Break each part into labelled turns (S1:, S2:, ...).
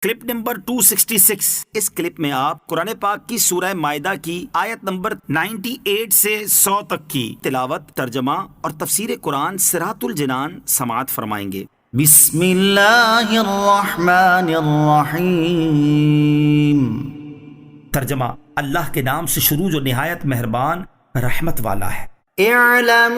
S1: Clip number 266۔ اس clip میں آپ قرآن پاک کی سورہ مائدہ کی آیت نمبر 98 سے 100 تک کی تلاوت، ترجمہ اور تفسیر قرآن صراط الجنان سماعت فرمائیں گے۔
S2: بسم اللہ الرحمن الرحیم۔
S1: ترجمہ: اللہ کے نام سے شروع جو نہایت مہربان رحمت والا ہے۔
S2: اعلموا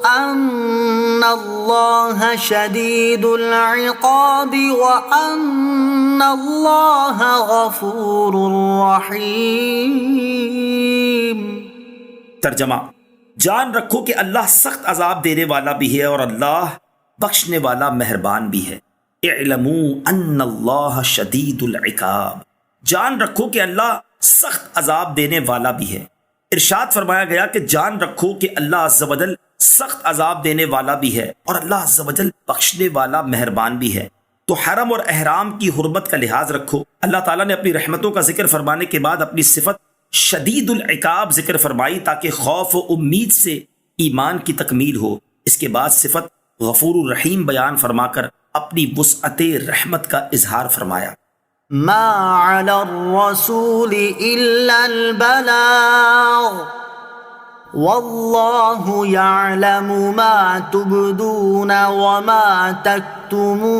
S2: ان اللہ شدید العقاب وان اللہ غفور رحیم۔
S1: ترجمہ: جان رکھو کہ اللہ سخت عذاب دینے والا بھی ہے اور اللہ بخشنے والا مہربان بھی ہے۔ اعلموا ان اللہ شدید العقاب، جان رکھو کہ اللہ سخت عذاب دینے والا بھی ہے۔ ارشاد فرمایا گیا کہ جان رکھو کہ اللہ عز و جل سخت عذاب دینے والا بھی ہے اور اللہ عز و جل بخشنے والا مہربان بھی ہے۔ تو حرم اور احرام کی حرمت کا لحاظ رکھو۔ اللہ تعالیٰ نے اپنی رحمتوں کا ذکر فرمانے کے بعد اپنی صفت شدید العقاب ذکر فرمائی تاکہ خوف و امید سے ایمان کی تکمیل ہو۔ اس کے بعد صفت غفور الرحیم بیان فرما کر اپنی وسعت رحمت کا اظہار فرمایا۔
S2: ما علی الرسول الا البلاغ واللہ یعلم ما تبدون وما تکتمون۔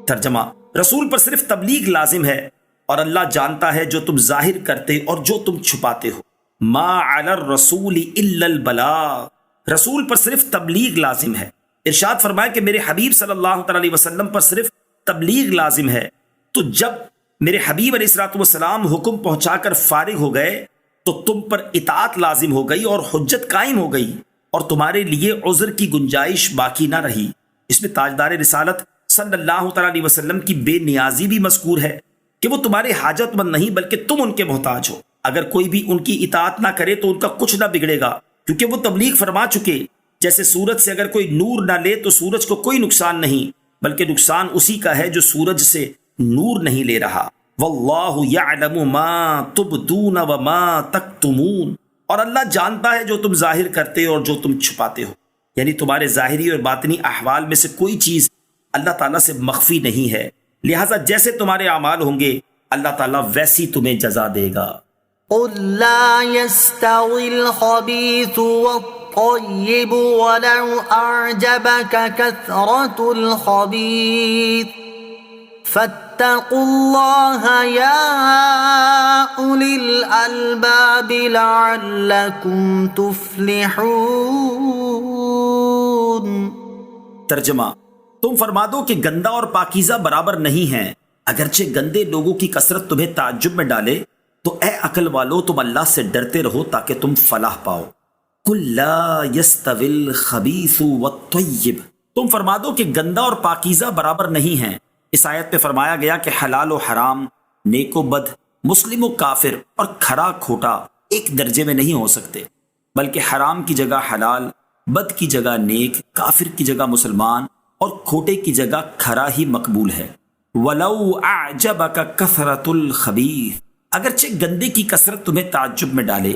S1: ترجمہ: رسول پر صرف تبلیغ لازم ہے اور اللہ جانتا ہے جو تم ظاہر کرتے اور جو تم چھپاتے ہو۔ ما علی الرسول الا البلاغ، رسول پر صرف تبلیغ لازم ہے۔ ارشاد فرمایا کہ میرے حبیب صلی اللہ تعالی علیہ وسلم پر صرف تبلیغ لازم ہے۔ تو جب میرے حبیب علیہ الصلوۃ والسلام حکم پہنچا کر فارغ ہو گئے تو تم پر اطاعت لازم ہو گئی اور حجت قائم ہو گئی اور تمہارے لیے عذر کی گنجائش باقی نہ رہی۔ اس میں تاجدار رسالت صلی اللہ تعالی علیہ وسلم کی بے نیازی بھی مذکور ہے کہ وہ تمہارے حاجت مند نہیں بلکہ تم ان کے محتاج ہو۔ اگر کوئی بھی ان کی اطاعت نہ کرے تو ان کا کچھ نہ بگڑے گا، کیونکہ وہ تبلیغ فرما چکے۔ جیسے سورج سے اگر کوئی نور نہ لے تو سورج کو کوئی نقصان نہیں، بلکہ نقصان اسی کا ہے جو سورج سے نور نہیں لے رہا۔ واللہ یعلم ما تبدون وما تکتمون، اور اللہ جانتا ہے جو تم ظاہر کرتے اور جو تم چھپاتے ہو۔ یعنی تمہارے ظاہری اور باطنی احوال میں سے کوئی چیز اللہ تعالیٰ سے مخفی نہیں ہے، لہٰذا جیسے تمہارے اعمال ہوں گے اللہ تعالیٰ ویسی تمہیں جزا دے گا۔
S2: قل لا يستوي الخبيث والطيب ولو أعجبك كثرة الخبيث فاتقوا الله يا أولي الألباب لعلكم تفلحون۔
S1: ترجمہ: تم فرما دو کہ گندا اور پاکیزہ برابر نہیں ہیں، اگرچہ گندے لوگوں کی کثرت تمہیں تعجب میں ڈالے تو اے عقل والو تم اللہ سے ڈرتے رہو تاکہ تم فلاح پاؤ۔ قل لا يستوي الخبيث والطيب، تم فرما دو کہ گندا اور پاکیزہ برابر نہیں ہیں۔ اس آیت میں فرمایا گیا کہ حلال و حرام، نیک و بد، مسلم و کافر اور کھرا کھوٹا ایک درجے میں نہیں ہو سکتے، بلکہ حرام کی جگہ حلال، بد کی جگہ نیک، کافر کی جگہ مسلمان اور کھوٹے کی جگہ کھرا ہی مقبول ہے۔ وَلَوْ أَعْجَبَكَ كَثْرَةُ الْخَبِيثِ، اگرچہ گندے کی کثرت تمہیں تعجب میں ڈالے۔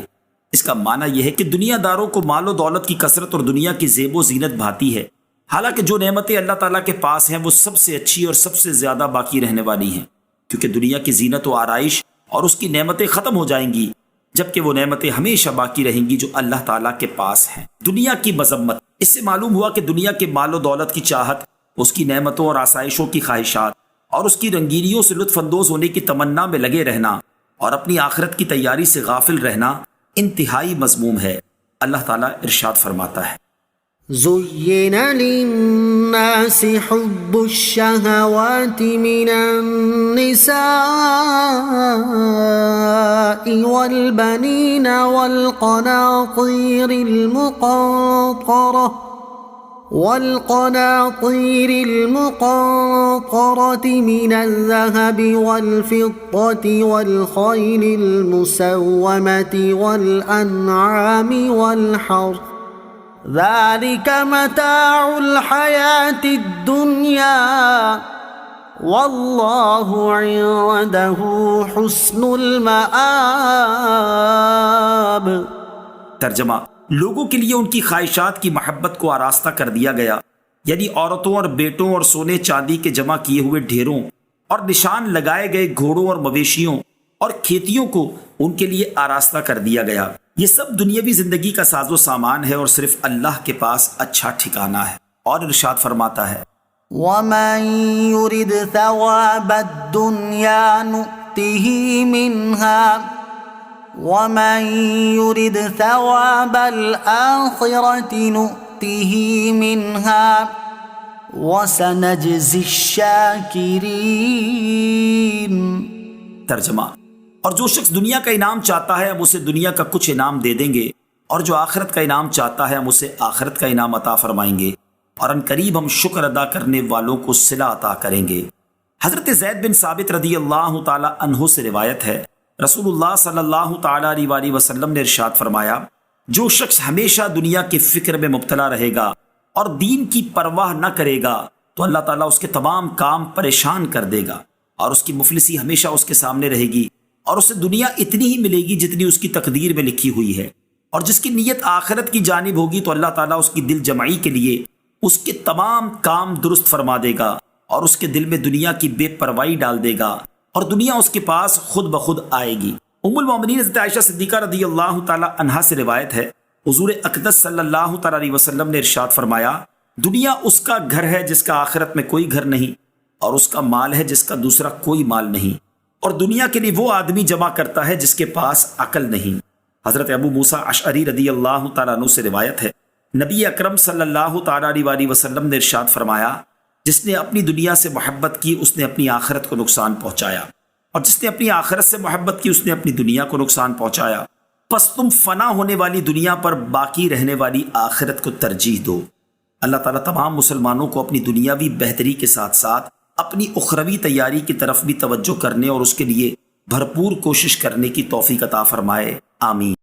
S1: اس کا معنی یہ ہے کہ دنیا داروں کو مال و دولت کی کثرت اور دنیا کی زیب و زینت بھاتی ہے، حالانکہ جو نعمتیں اللہ تعالیٰ کے پاس ہیں وہ سب سے اچھی اور سب سے زیادہ باقی رہنے والی ہیں، کیونکہ دنیا کی زینت و آرائش اور اس کی نعمتیں ختم ہو جائیں گی، جبکہ وہ نعمتیں ہمیشہ باقی رہیں گی جو اللہ تعالیٰ کے پاس ہیں۔ دنیا کی مذمت، اس سے معلوم ہوا کہ دنیا کے مال و دولت کی چاہت، اس کی نعمتوں اور آسائشوں کی خواہشات اور اس کی رنگینیوں سے لطف اندوز ہونے کی تمنا میں لگے رہنا اور اپنی آخرت کی تیاری سے غافل رہنا انتہائی مذموم ہے۔ اللہ تعالیٰ ارشاد فرماتا ہے:
S2: زين للناس حب الشهوات من النساء والبنين والقناطير المقنطرة من الذهب والفضة والخيل المسومة والأنعام والحرث ذلك متاع الحياة الدنيا والله عنده حسن المآب۔
S1: ترجمہ: لوگوں کے لیے ان کی خواہشات کی محبت کو آراستہ کر دیا گیا، یعنی عورتوں اور بیٹوں اور سونے چاندی کے جمع کیے ہوئے ڈھیروں اور نشان لگائے گئے گھوڑوں اور مویشیوں اور کھیتیوں کو ان کے لیے آراستہ کر دیا گیا۔ یہ سب دنیاوی زندگی کا ساز و سامان ہے اور صرف اللہ کے پاس اچھا ٹھکانہ ہے۔ اور ارشاد فرماتا ہے
S2: ومن يرد ثواب الدنيا نؤته منها ومن يرد ثواب الآخرة نؤته منها وسنجزي الشاكرين۔
S1: ترجمہ، اور جو شخص دنیا کا انعام چاہتا ہے ہم اسے دنیا کا کچھ انعام دے دیں گے، اور جو آخرت کا انعام چاہتا ہے ہم اسے آخرت کا انعام عطا فرمائیں گے، اور ان قریب ہم شکر ادا کرنے والوں کو صلہ عطا کریں گے۔ حضرت زید بن ثابت رضی اللہ تعالی عنہ سے روایت ہے، رسول اللہ صلی اللہ تعالی علیہ وآلہ وسلم نے ارشاد فرمایا، جو شخص ہمیشہ دنیا کے فکر میں مبتلا رہے گا اور دین کی پرواہ نہ کرے گا تو اللہ تعالیٰ اس کے تمام کام پریشان کر دے گا، اور اس کی مفلسی ہمیشہ اس کے سامنے رہے گی، اور اسے دنیا اتنی ہی ملے گی جتنی اس کی تقدیر میں لکھی ہوئی ہے، اور جس کی نیت آخرت کی جانب ہوگی تو اللہ تعالیٰ اس کی دل جمعی کے لیے اس کے تمام کام درست فرما دے گا، اور اس کے دل میں دنیا کی بے پرواہی ڈال دے گا، اور دنیا اس کے پاس خود بخود آئے گی۔ ام المومنین حضرت عائشہ صدیقہ رضی اللہ تعالی عنہا سے روایت ہے، حضور اقدس صلی اللہ تعالی علیہ وسلم نے ارشاد فرمایا، دنیا اس کا گھر ہے جس کا آخرت میں کوئی گھر نہیں، اور اس کا مال ہے جس کا دوسرا کوئی مال نہیں، اور دنیا کے لیے وہ آدمی جمع کرتا ہے جس کے پاس عقل نہیں۔ حضرت ابو موسیٰ اشعری رضی اللہ تعالیٰ عنہ سے روایت ہے، نبی اکرم صلی اللہ تعالیٰ علیہ وسلم نے ارشاد فرمایا، جس نے اپنی دنیا سے محبت کی اس نے اپنی آخرت کو نقصان پہنچایا، اور جس نے اپنی آخرت سے محبت کی اس نے اپنی دنیا کو نقصان پہنچایا۔ پس تم فنا ہونے والی دنیا پر باقی رہنے والی آخرت کو ترجیح دو۔ اللہ تعالیٰ تمام مسلمانوں کو اپنی دنیاوی بہتری کے ساتھ ساتھ اپنی اخروی تیاری کی طرف بھی توجہ کرنے اور اس کے لیے بھرپور کوشش کرنے کی توفیق عطا فرمائے، آمین۔